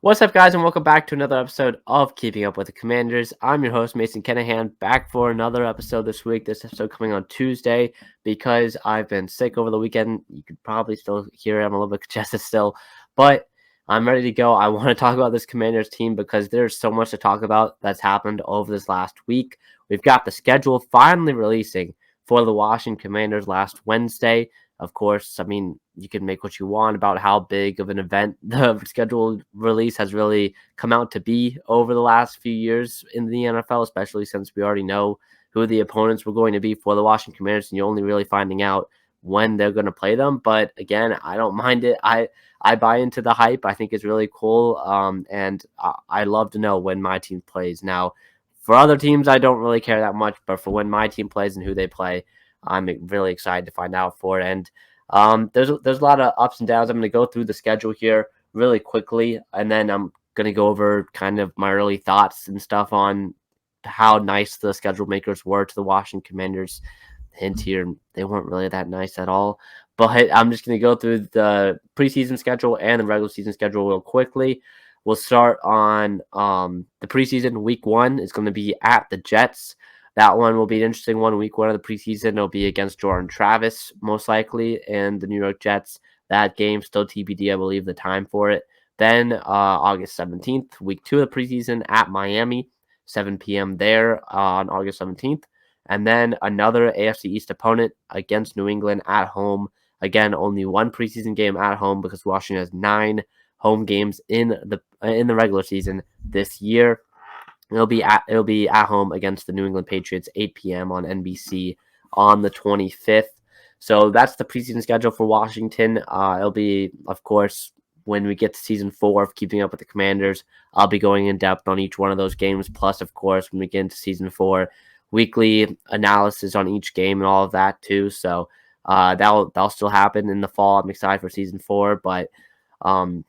What's up, guys, and welcome back to another episode of Keeping Up with the Commanders. I'm your host, Mason Kennahan, back for another episode this week. This episode coming on Tuesday because I've been sick over the weekend. You could probably still hear it. I'm a little bit congested still, but I'm ready to go. I want to talk about this Commanders team because there's so much to talk about that's happened over this last week. We've got the schedule finally releasing for the Washington Commanders last Wednesday. Of course, I mean, you can make what you want about how big of an event the scheduled release has really come out to be over the last few years in the NFL, especially since we already know who the opponents were going to be for the Washington Commanders, and you're only really finding out when they're going to play them. But again, I don't mind it. I buy into the hype. I think it's really cool, and I love to know when my team plays. Now, for other teams, I don't really care that much, but for when my team plays and who they play, I'm really excited to find out for it. And there's a lot of ups and downs. I'm going to go through the schedule here really quickly, and then I'm going to go over kind of my early thoughts and stuff on how nice the schedule makers were to the Washington Commanders. Hint here, they weren't really that nice at all. But I'm just going to go through the preseason schedule and the regular season schedule real quickly. We'll start on the preseason. Week 1 is going to be at the Jets. That one will be an interesting one. Week 1 of the preseason, it'll be against Jordan Travis, most likely, and the New York Jets. That game, still TBD, I believe, the time for it. Then August 17th, week 2 of the preseason at Miami, 7 p.m. there on August 17th. And then another AFC East opponent against New England at home. Again, only one preseason game at home because Washington has 9 home games in the regular season this year. It'll be at home against the New England Patriots, 8 p.m. on NBC on the 25th. So that's the preseason schedule for Washington. It'll be, of course, when we get to season 4 of Keeping Up with the Commanders, I'll be going in depth on each one of those games. Plus, of course, when we get into season 4, weekly analysis on each game and all of that too. So that'll still happen in the fall. I'm excited for season 4, but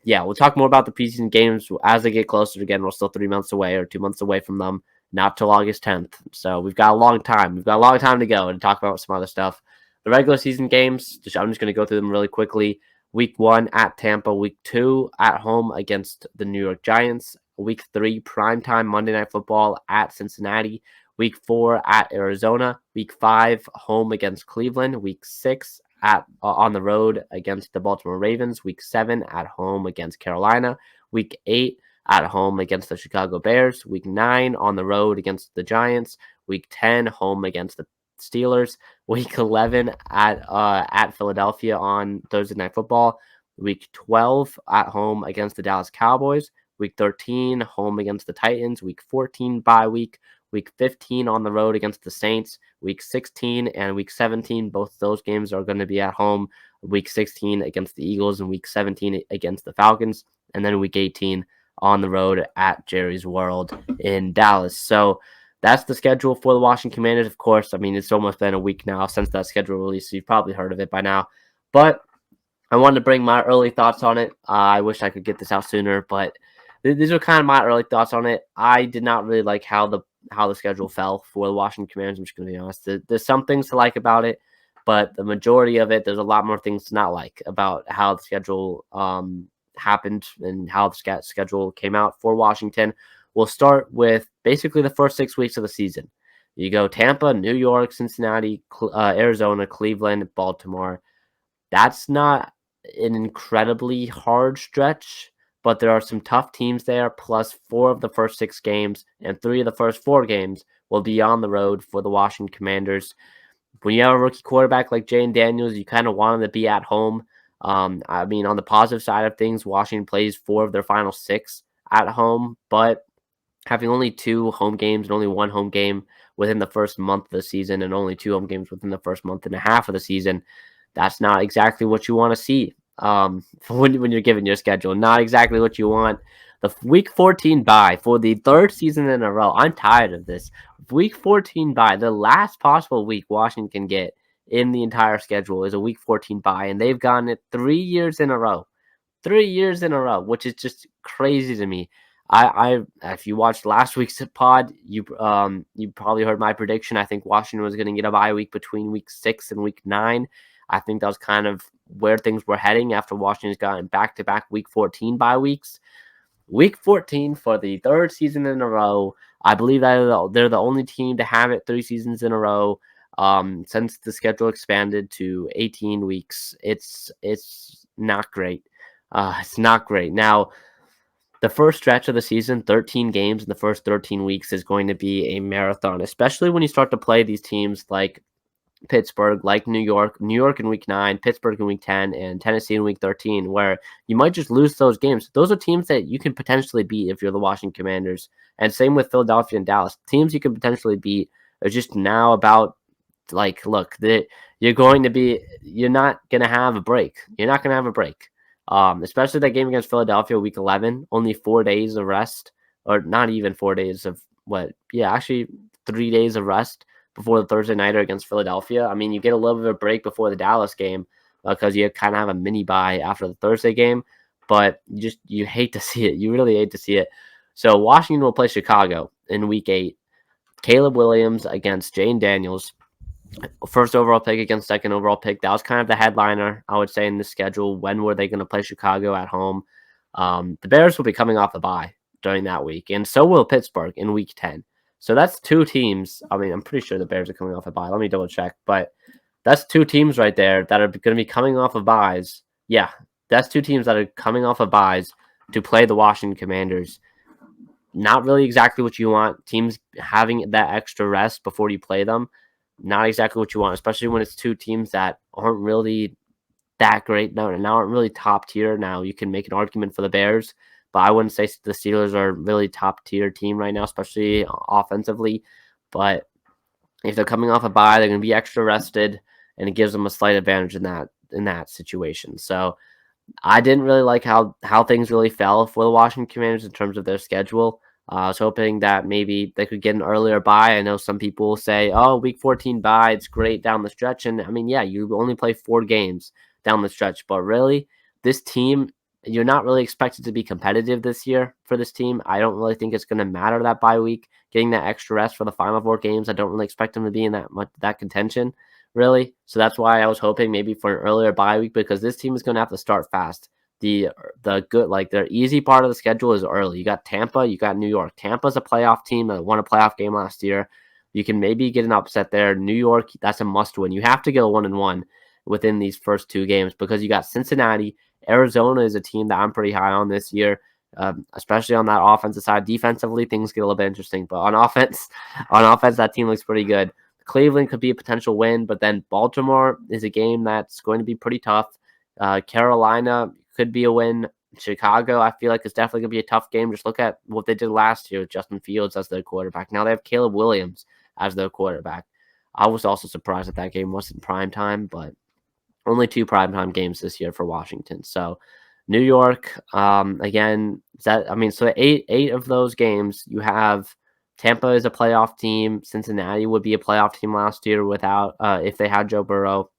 yeah, we'll talk more about the preseason games as they get closer. Again, we're still 3 months away or 2 months away from them, not till August 10th. So we've got a long time. We've got a long time to go and talk about some other stuff. The regular season games, I'm just going to go through them really quickly. Week 1 at Tampa. Week 2 at home against the New York Giants. Week 3 primetime Monday Night Football at Cincinnati. Week 4 at Arizona. Week 5 home against Cleveland. Week 6 on the road against the Baltimore Ravens. Week 7 at home against Carolina. Week 8 at home against the Chicago Bears. Week 9 on the road against the Giants. Week 10 home against the Steelers. Week 11 at Philadelphia on Thursday Night Football. Week 12 at home against the Dallas Cowboys. Week 13 home against the Titans. Week 14 bye week. Week 15 on the road against the Saints. Week 16 and Week 17, both those games are going to be at home. Week 16 against the Eagles and Week 17 against the Falcons. And then Week 18 on the road at Jerry's World in Dallas. So that's the schedule for the Washington Commanders. Of course, I mean, it's almost been a week now since that schedule release, so you've probably heard of it by now. But I wanted to bring my early thoughts on it. I wish I could get this out sooner, but these are kind of my early thoughts on it. I did not really like how the schedule fell for the Washington Commanders. I'm just going to be honest. There's some things to like about it, but the majority of it, there's a lot more things to not like about how the schedule happened and how the schedule came out for Washington. We'll start with basically the first 6 weeks of the season. You go Tampa, New York, Cincinnati, Arizona, Cleveland, Baltimore. That's not an incredibly hard stretch, but there are some tough teams there, plus 4 of the first 6 games and 3 of the first 4 games will be on the road for the Washington Commanders. When you have a rookie quarterback like Jayden Daniels, you kind of want him to be at home. I mean, on the positive side of things, Washington plays 4 of their final 6 at home, but having only 2 home games and only 1 home game within the first month of the season and only 2 home games within the first month and a half of the season, that's not exactly what you want to see when you're given your schedule. Not exactly what you want. The Week 14 bye for the 3rd season in a row. I'm tired of this. Week 14 bye, the last possible week Washington can get in the entire schedule is a Week 14 bye, and they've gotten it 3 years in a row. 3 years in a row, which is just crazy to me. I if you watched last week's pod, you probably heard my prediction. I think Washington was going to get a bye week between Week 6 and Week 9. I think that was kind of where things were heading after Washington's gotten back-to-back Week 14 bye weeks. Week 14 for the third season in a row. I believe that they're the only team to have it 3 seasons in a row. Since the schedule expanded to 18 weeks, it's not great. It's not great. Now, the first stretch of the season, 13 games in the first 13 weeks, is going to be a marathon, especially when you start to play these teams like Pittsburgh, like New York in week 9, Pittsburgh in week 10, and Tennessee in week 13, where you might just lose those games. Those are teams that you can potentially beat if you're the Washington Commanders. And same with Philadelphia and Dallas. Teams you can potentially beat are just now about, like, look, you're not going to have a break. You're not going to have a break. Especially that game against Philadelphia, week 11, only 4 days of rest, or not even 4 days of what? Yeah, actually 3 days of rest before the Thursday nighter against Philadelphia. I mean, you get a little bit of a break before the Dallas game because you kind of have a mini bye after the Thursday game, but you hate to see it. You really hate to see it. So Washington will play Chicago in week 8. Caleb Williams against Jayden Daniels. First overall pick against second overall pick. That was kind of the headliner, I would say, in the schedule. When were they going to play Chicago at home? The Bears will be coming off a bye during that week, and so will Pittsburgh in week 10. So that's 2 teams. I mean, I'm pretty sure the Bears are coming off a bye. Let me double check. But that's 2 teams right there that are going to be coming off of byes. Yeah, that's 2 teams that are coming off of byes to play the Washington Commanders. Not really exactly what you want. Teams having that extra rest before you play them, not exactly what you want, especially when it's 2 teams that aren't really that great now aren't really top tier. Now you can make an argument for the Bears, but I wouldn't say the Steelers are really top tier team right now, especially offensively. But if they're coming off a bye, they're going to be extra rested, and it gives them a slight advantage in that situation. So I didn't really like how things really fell for the Washington Commanders in terms of their schedule. I was hoping that maybe they could get an earlier bye. I know some people will say, "Oh, week 14 bye, it's great down the stretch." And I mean, yeah, you only play 4 games down the stretch, but really, this team, you're not really expected to be competitive this year for this team. I don't really think it's going to matter that bye week, getting that extra rest for the final 4 games. I don't really expect them to be in that contention, really. So that's why I was hoping maybe for an earlier bye week, because this team is going to have to start fast. The good, like, their easy part of the schedule is early. You got Tampa, you got New York. Tampa's a playoff team that won a playoff game last year. You can maybe get an upset there. New York, that's a must win. You have to go 1-1 within these first 2 games, because you got Cincinnati. Arizona is a team that I'm pretty high on this year, especially on that offensive side. Defensively, things get a little bit interesting, but on offense, that team looks pretty good. Cleveland could be a potential win, but then Baltimore is a game that's going to be pretty tough. Carolina could be a win. Chicago, I feel like, is definitely going to be a tough game. Just look at what they did last year with Justin Fields as their quarterback. Now they have Caleb Williams as their quarterback. I was also surprised that game wasn't prime time, but only 2 primetime games this year for Washington. So New York, again, so eight of those games you have. Tampa is a playoff team. Cincinnati would be a playoff team last year without if they had Joe Burrow.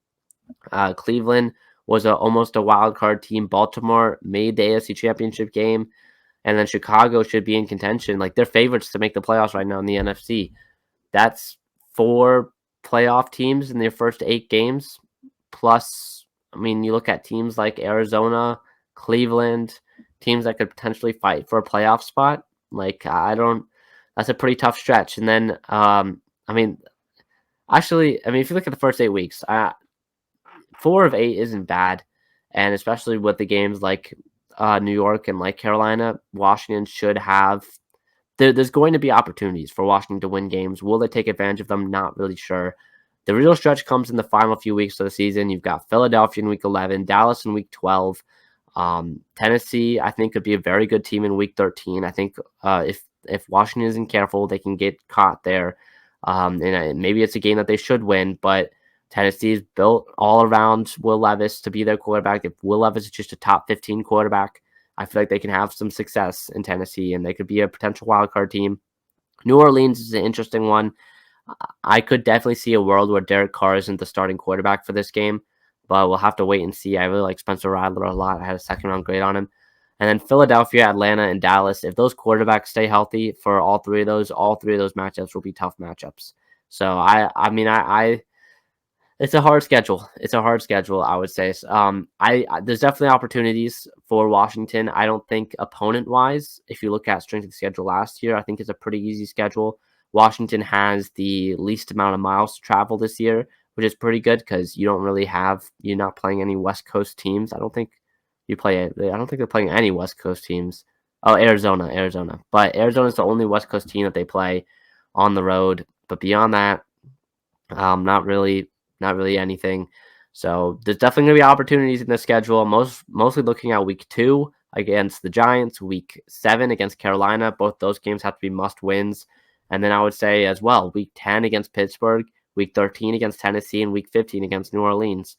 Cleveland was almost a wild card team. Baltimore made the AFC Championship game, and then Chicago should be in contention. Like, they're favorites to make the playoffs right now in the NFC. That's 4 playoff teams in their first 8 games. Plus, I mean, you look at teams like Arizona, Cleveland, teams that could potentially fight for a playoff spot. Like, that's a pretty tough stretch. And then, if you look at the first 8 weeks, 4 of 8 isn't bad. And especially with the games like New York and like Carolina, Washington should have. There's going to be opportunities for Washington to win games. Will they take advantage of them? Not really sure. The real stretch comes in the final few weeks of the season. You've got Philadelphia in week 11, Dallas in week 12. Tennessee, I think, could be a very good team in week 13. I think if Washington isn't careful, they can get caught there. And maybe it's a game that they should win, but Tennessee is built all around Will Levis to be their quarterback. If Will Levis is just a top 15 quarterback, I feel like they can have some success in Tennessee, and they could be a potential wildcard team. New Orleans is an interesting one. I could definitely see a world where Derek Carr isn't the starting quarterback for this game, but we'll have to wait and see. I really like Spencer Rattler a lot. I had a second-round grade on him. And then Philadelphia, Atlanta, and Dallas, if those quarterbacks stay healthy for all three of those matchups will be tough matchups. So, It's a hard schedule. It's a hard schedule, I would say. There's definitely opportunities for Washington. I don't think opponent wise, if you look at strength of schedule last year, I think it's a pretty easy schedule. Washington has the least amount of miles to travel this year, which is pretty good because you're not playing any West Coast teams. I don't think they're playing any West Coast teams. Oh, Arizona. But Arizona's the only West Coast team that they play on the road. But beyond that, not really anything. So there's definitely going to be opportunities in the schedule. Mostly looking at week 2 against the Giants, week 7 against Carolina. Both those games have to be must wins. And then I would say as well, week 10 against Pittsburgh, week 13 against Tennessee, and week 15 against New Orleans.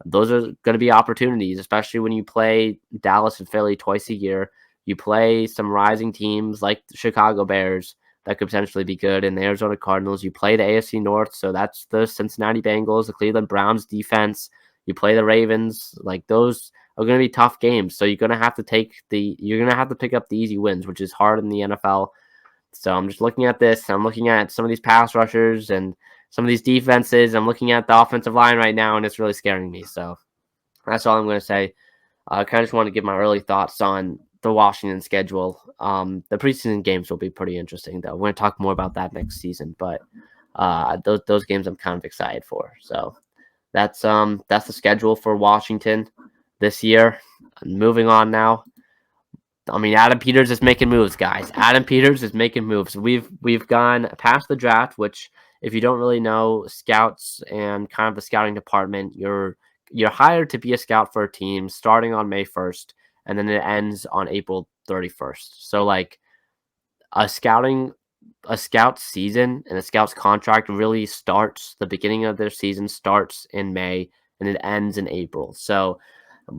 Those are going to be opportunities, especially when you play Dallas and Philly twice a year. You play some rising teams like the Chicago Bears that could potentially be good, in the Arizona Cardinals. You play the AFC North, so that's the Cincinnati Bengals, the Cleveland Browns defense. You play the Ravens. Like, those are going to be tough games. So you're going to have to pick up the easy wins, which is hard in the NFL. So I'm just looking at this. I'm looking at some of these pass rushers and some of these defenses. I'm looking at the offensive line right now, and it's really scaring me. So that's all I'm going to say. I kind of just want to give my early thoughts on the Washington schedule. The preseason games will be pretty interesting, though. We're going to talk more about that next season, but those games I'm kind of excited for. So that's the schedule for Washington this year. Moving on now. I mean, Adam Peters is making moves, guys. Adam Peters is making moves. We've gone past the draft, which, if you don't really know scouts and kind of the scouting department, you're hired to be a scout for a team starting on May 1st, and then it ends on April 31st. So, like, a scout's season and a scout's contract really starts, the beginning of their season starts in May and it ends in April. So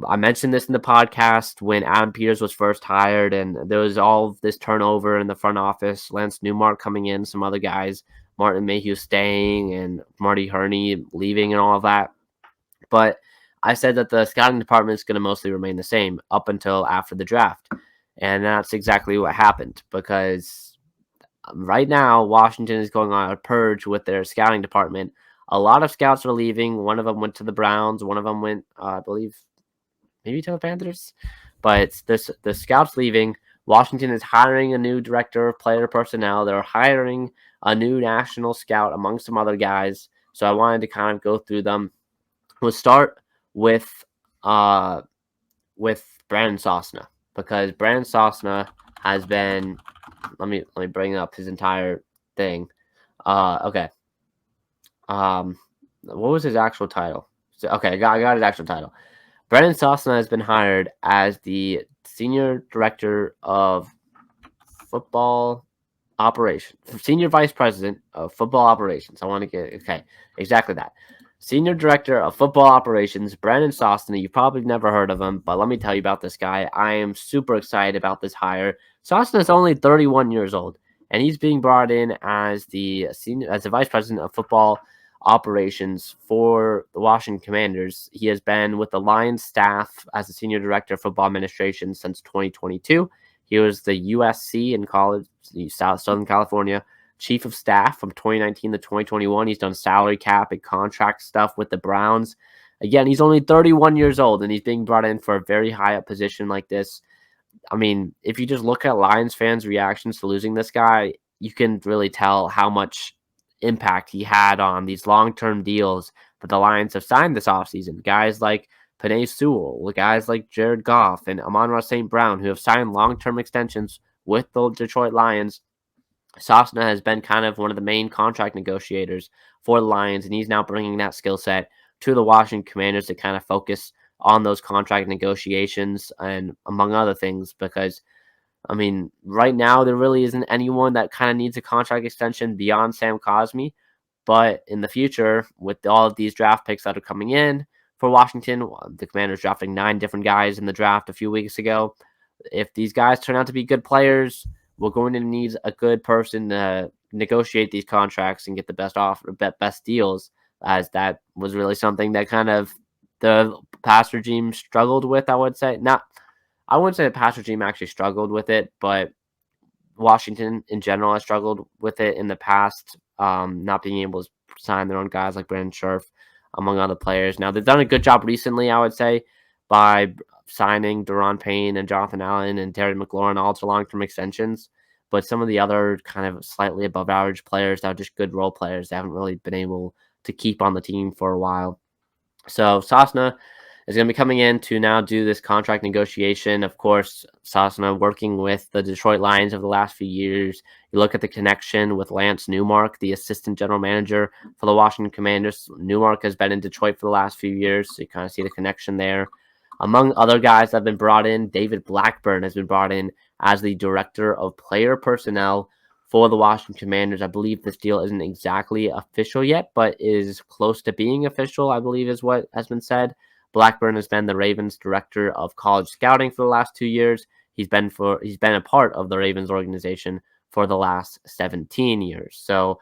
I mentioned this in the podcast when Adam Peters was first hired, and there was all this turnover in the front office. Lance Newmark coming in, some other guys, Martin Mayhew staying, and Marty Herney leaving, and all of that. But I said that the scouting department is going to mostly remain the same up until after the draft. And that's exactly what happened, because right now Washington is going on a purge with their scouting department. A lot of scouts are leaving. One of them went to the Browns. One of them went, I believe, maybe to the Panthers. But the scouts leaving. Washington is hiring a new director of player personnel. They're hiring a new national scout among some other guys. So I wanted to kind of go through them. We'll start with Brandon Sosna, because Brandon Sosna has been. Let me bring up his entire thing. Okay. What was his actual title? Okay, I got his actual title. Brandon Sosna has been hired as the Senior Director of Football Operations, Senior Vice President of Football Operations. I want to get, okay, exactly that. Senior Director of Football Operations, Brandon Sosna. You've probably never heard of him, but let me tell you about this guy. I am super excited about this hire. Sosna is only 31 years old, and he's being brought in as the Vice President of Football Operations for the Washington Commanders. He has been with the Lions staff as the Senior Director of Football Administration since 2022. He was the USC in college, Southern California, Chief of Staff from 2019 to 2021. He's done salary cap and contract stuff with the Browns. Again, he's only 31 years old, and he's being brought in for a very high up position like this. I mean, if you just look at Lions fans' reactions to losing this guy, you can really tell how much impact he had on these long-term deals that the Lions have signed this offseason. Guys like Penei Sewell, guys like Jared Goff and Amon-Ra St. Brown, who have signed long-term extensions with the Detroit Lions. Sosna has been kind of one of the main contract negotiators for the Lions, and he's now bringing that skill set to the Washington Commanders to kind of focus on those contract negotiations and among other things, because, I mean, right now there really isn't anyone that kind of needs a contract extension beyond Sam Cosmi. But in the future, with all of these draft picks that are coming in for Washington, the Commanders drafting 9 different guys in the draft a few weeks ago. If these guys turn out to be good players, we're going to need a good person to negotiate these contracts and get the best offer, best deals, as that was really something that kind of the past regime struggled with, I would say. I wouldn't say the past regime actually struggled with it, but Washington in general has struggled with it in the past, not being able to sign their own guys like Brandon Scherf. among other players. Now, they've done a good job recently, I would say, by signing Deron Payne and Jonathan Allen and Terry McLaurin all to long-term extensions. But some of the other kind of slightly above average players that are just good role players, they haven't really been able to keep on the team for a while. So Sasna is going to be coming in to now do this contract negotiation. Of course, Sasna working with the Detroit Lions over the last few years. You look at the connection with Lance Newmark, the assistant general manager for the Washington Commanders. Newmark has been in Detroit for the last few years, so you kind of see the connection there. Among other guys that have been brought in, David Blackburn has been brought in as the director of player personnel for the Washington Commanders. I believe this deal isn't exactly official yet, but is close to being official, I believe is what has been said. Blackburn has been the Ravens director of college scouting for the last 2 years. He's been a part of the Ravens organization for the last 17 years. So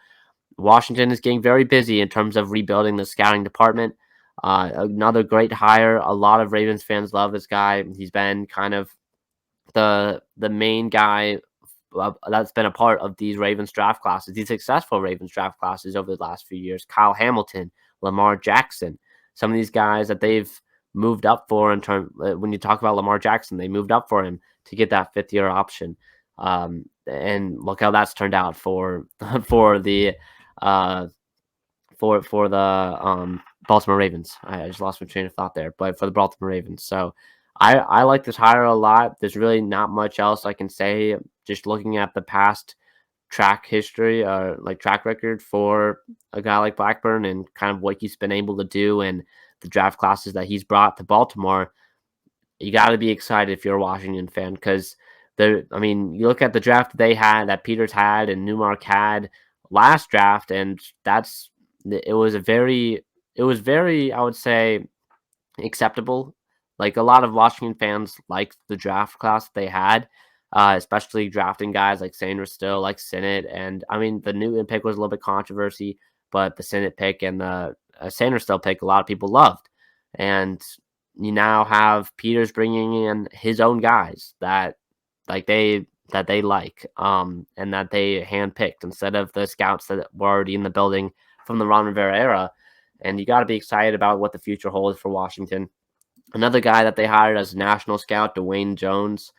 Washington is getting very busy in terms of rebuilding the scouting department. Another great hire. A lot of Ravens fans love this guy. He's been kind of the main guy that's been a part of these Ravens draft classes, these successful Ravens draft classes over the last few years. Kyle Hamilton, Lamar Jackson, some of these guys that they've moved up for in terms. When you talk about Lamar Jackson, they moved up for him to get that 5th-year option. And look how that's turned out for the for the Baltimore Ravens. I just lost my train of thought there, but for the Baltimore Ravens. So I like this hire a lot. There's really not much else I can say. Just looking at the past track history, like track record for a guy like Blackburn and kind of what he's been able to do and the draft classes that he's brought to Baltimore, you got to be excited if you're a Washington fan because you look at the draft that Peters had and Newmark had last draft, and it was very, I would say, acceptable. Like a lot of Washington fans liked the draft class they had, especially drafting guys like Sanders still, like Sinnott. And I mean, the Newton pick was a little bit controversy, but the Sinnott pick and the Sanders still pick, a lot of people loved. And you now have Peters bringing in his own guys that they like, and that they handpicked instead of the scouts that were already in the building from the Ron Rivera era. And you got to be excited about what the future holds for Washington. Another guy that they hired as national scout, Dwayne Jones.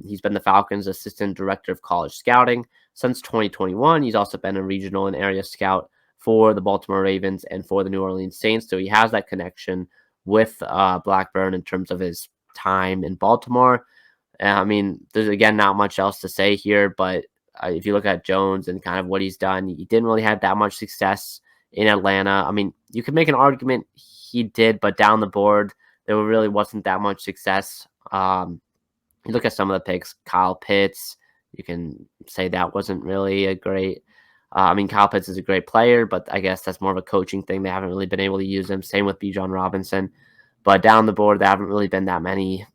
He's been the Falcons' assistant director of college scouting since 2021. He's also been a regional and area scout for the Baltimore Ravens and for the New Orleans Saints. So he has that connection with Blackburn in terms of his time in Baltimore. I mean, there's, again, not much else to say here, but if you look at Jones and kind of what he's done, he didn't really have that much success in Atlanta. I mean, you could make an argument he did, but down the board, there really wasn't that much success. You look at some of the picks, Kyle Pitts, you can say that wasn't really a great. Kyle Pitts is a great player, but I guess that's more of a coaching thing. They haven't really been able to use him. Same with Bijan Robinson. But down the board, there haven't really been that many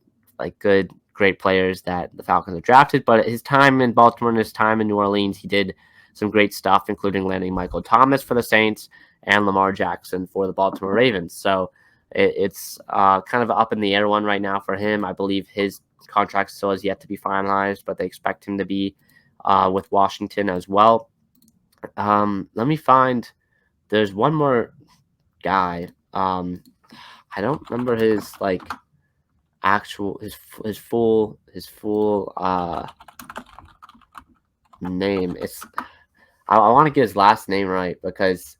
great players that the Falcons have drafted. But his time in Baltimore and his time in New Orleans, he did some great stuff, including landing Michael Thomas for the Saints and Lamar Jackson for the Baltimore Ravens. So it's kind of up in the air one right now for him. I believe his contract still has yet to be finalized, but they expect him to be with Washington as well. Let me find. There's one more guy. I don't remember his actual his full name. I want to get his last name right because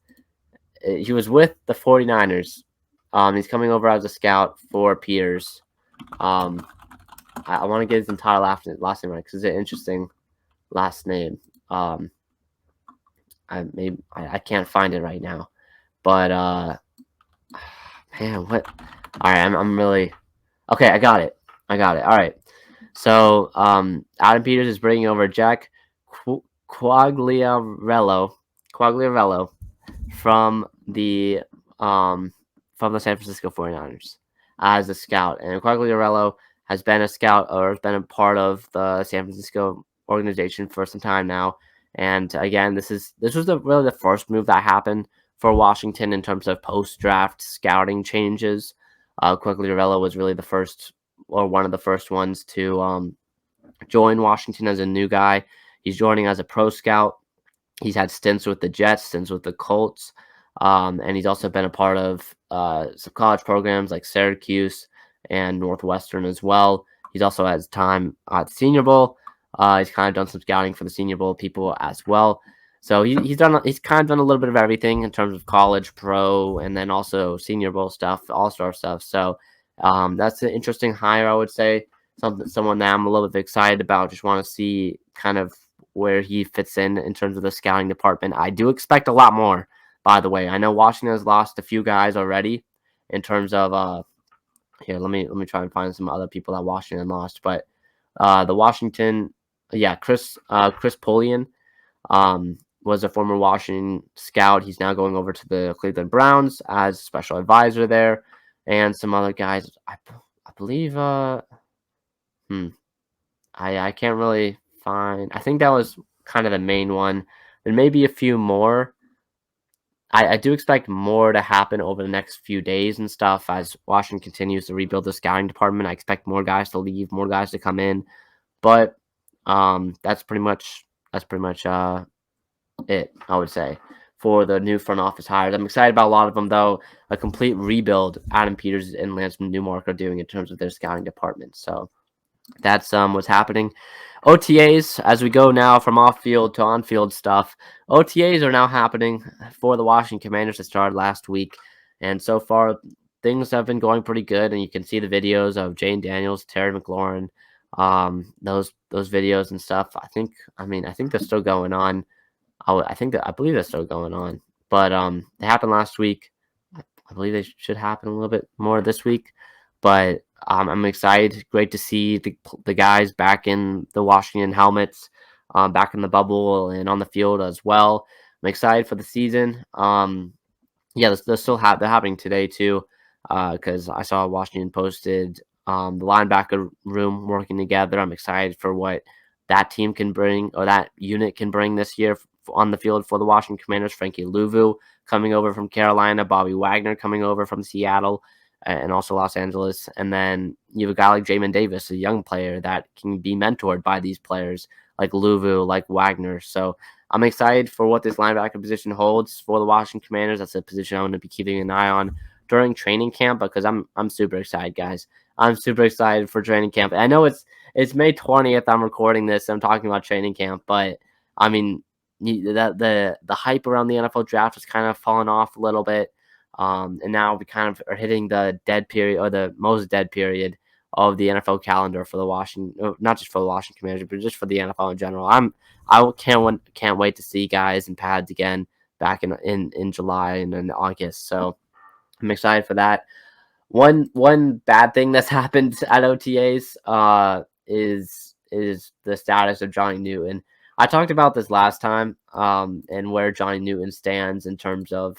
he was with the 49ers. He's coming over as a scout for Peters. I want to get his entire last name right because it's an interesting last name. I can't find it right now, but man, what? All right, I'm really okay. I got it. All right. So Adam Peters is bringing over Jack Quagliarello from the San Francisco 49ers as a scout, and Quagliarello has been a scout or has been a part of the San Francisco organization for some time now. And again, this was really the first move that happened for Washington in terms of post-draft scouting changes. Quagliarello was really the first, or one of the first ones to join Washington as a new guy. He's joining as a pro scout. He's had stints with the Jets, stints with the Colts. And he's also been a part of some college programs like Syracuse and Northwestern as well. He's also has time at the Senior Bowl. He's kind of done some scouting for the Senior Bowl people as well. So he's kind of done a little bit of everything in terms of college, pro, and then also Senior Bowl stuff, All Star stuff. So that's an interesting hire, I would say. Someone that I'm a little bit excited about. Just want to see kind of where he fits in terms of the scouting department. I do expect a lot more, by the way. I know Washington has lost a few guys already in terms of here. Let me try and find some other people that Washington lost, but the Washington, yeah, Chris Polian was a former Washington scout. He's now going over to the Cleveland Browns as special advisor there, and some other guys. I believe. I can't really find. I think that was kind of the main one. There may be a few more. I do expect more to happen over the next few days and stuff as Washington continues to rebuild the scouting department. I expect more guys to leave, more guys to come in, but that's pretty much it, I would say, for the new front office hires. I'm excited about a lot of them, though. A complete rebuild Adam Peters and Lance Newmark are doing in terms of their scouting department. So that's what's happening. OTAs, as we go now from off-field to on-field stuff, OTAs are now happening for the Washington Commanders that started last week, and so far things have been going pretty good. And you can see the videos of Jayden Daniels, Terry McLaurin, those videos and stuff. I think they're still going on. I believe they're still going on, but they happened last week. I believe they should happen a little bit more this week, but I'm excited. Great to see the guys back in the Washington helmets, back in the bubble and on the field as well. I'm excited for the season. Yeah, they're happening today too, because I saw Washington posted the linebacker room working together. I'm excited for what that team can bring, or that unit can bring this year on the field for the Washington Commanders. Frankie Louvu coming over from Carolina, Bobby Wagner coming over from Seattle, and also Los Angeles. And then you have a guy like Jamin Davis, a young player that can be mentored by these players like Louvu, like Wagner. So I'm excited for what this linebacker position holds for the Washington Commanders. That's a position I'm going to be keeping an eye on during training camp, because I'm super excited, guys. I'm super excited for training camp. I know it's May 20th. I'm recording this. I'm talking about training camp, but I mean, the hype around the NFL draft has kind of fallen off a little bit. And now we kind of are hitting the dead period, or the most dead period of the NFL calendar for the Washington, not just for the Washington Commanders, but just for the NFL in general. Can't wait to see guys in pads again back in July and in August. So I'm excited for that. One bad thing that's happened at OTAs is the status of Johnny Newton. I talked about this last time, and where Johnny Newton stands in terms of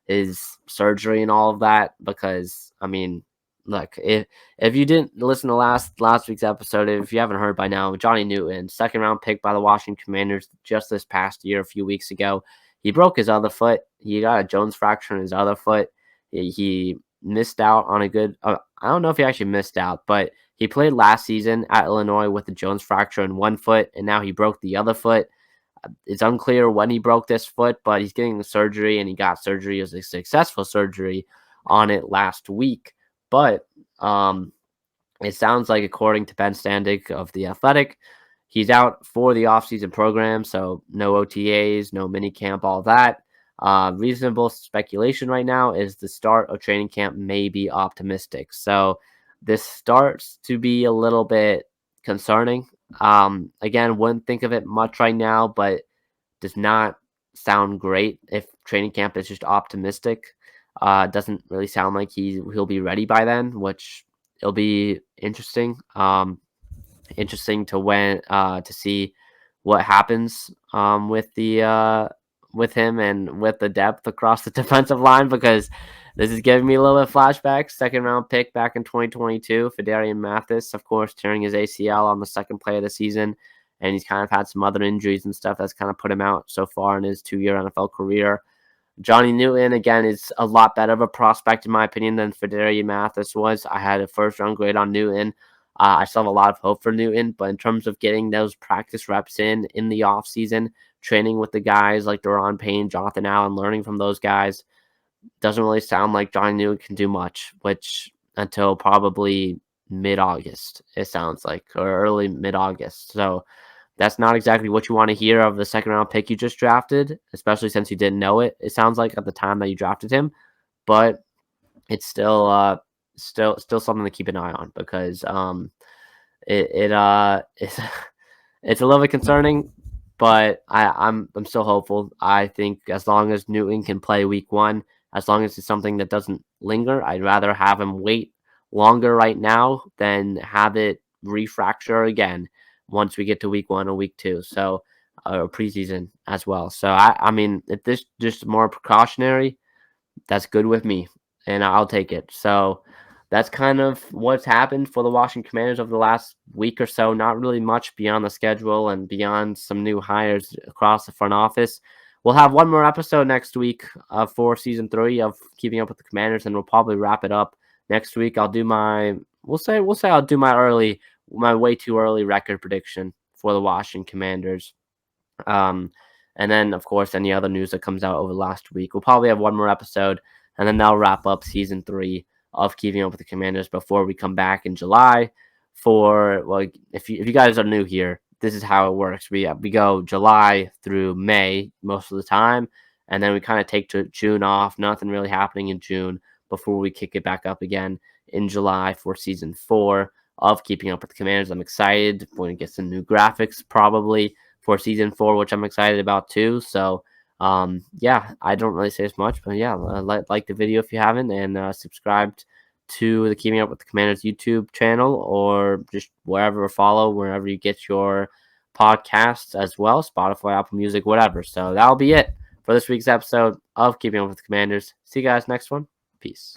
his surgery and all of that. Because I mean, look, if you didn't listen to last week's episode, if you haven't heard by now, Johnny Newton, second round pick by the Washington Commanders just this past year, a few weeks ago, he broke his other foot. He got a Jones fracture in his other foot. He missed out on a good. I don't know if he actually missed out, but he played last season at Illinois with the Jones fracture in one foot, and now he broke the other foot. It's unclear when he broke this foot, but he's getting the surgery, and he got surgery. It was a successful surgery on it last week. But it sounds like, according to Ben Standig of The Athletic, he's out for the offseason program, so no OTAs, no mini camp, all that. Reasonable speculation right now is the start of training camp may be optimistic. So this starts to be a little bit concerning. Again, wouldn't think of it much right now, but does not sound great if training camp is just optimistic. Doesn't really sound like he'll be ready by then, which it'll be interesting. Interesting to see what happens with him and with the depth across the defensive line, because this is giving me a little bit of flashbacks. Second round pick back in 2022, Fidarian Mathis, of course, tearing his ACL on the second play of the season, and he's kind of had some other injuries and stuff that's kind of put him out so far in his 2-year NFL career. Johnny Newton, again, is a lot better of a prospect, in my opinion, than Fidarian Mathis was. I had a first-round grade on Newton. I still have a lot of hope for Newton, but in terms of getting those practice reps in the offseason, training with the guys like Daron Payne, Jonathan Allen, learning from those guys, doesn't really sound like Johnny Newton can do much, which until probably mid-August, it sounds like, or early mid-August. So that's not exactly what you want to hear of the second round pick you just drafted, especially since you didn't know it. It sounds like at the time that you drafted him, but it's still something to keep an eye on because it's it's a little bit concerning, but I'm still hopeful. I think as long as Newton can play week 1, as long as it's something that doesn't linger, I'd rather have him wait longer right now than have it refracture again once we get to week 1 or week 2. So preseason as well. So I mean, if this just more precautionary, that's good with me, and I'll take it. So that's kind of what's happened for the Washington Commanders over the last week or so. Not really much beyond the schedule and beyond some new hires across the front office. We'll have one more episode next week for season 3 of Keeping Up with the Commanders, and we'll probably wrap it up next week. I'll do my we'll say I'll do my way too early record prediction for the Washington Commanders. Um, and then, of course, any other news that comes out over the last week. We'll probably have one more episode, and then that'll wrap up season 3 of Keeping Up with the Commanders before we come back in July for, well, if you guys are new here, this is how it works. We go July through May most of the time, and then we kind of take June off. Nothing really happening in June before we kick it back up again in July for season 4 of Keeping Up with the Commanders. I'm excited when we get some new graphics probably for season 4, which I'm excited about too. So, yeah, I don't really say as much, but yeah, like the video if you haven't, and subscribed to the Keeping Up with the Commanders YouTube channel, or just wherever you get your podcasts as well, Spotify, Apple Music, whatever. So that'll be it for this week's episode of Keeping Up with the Commanders. See you guys next one. Peace.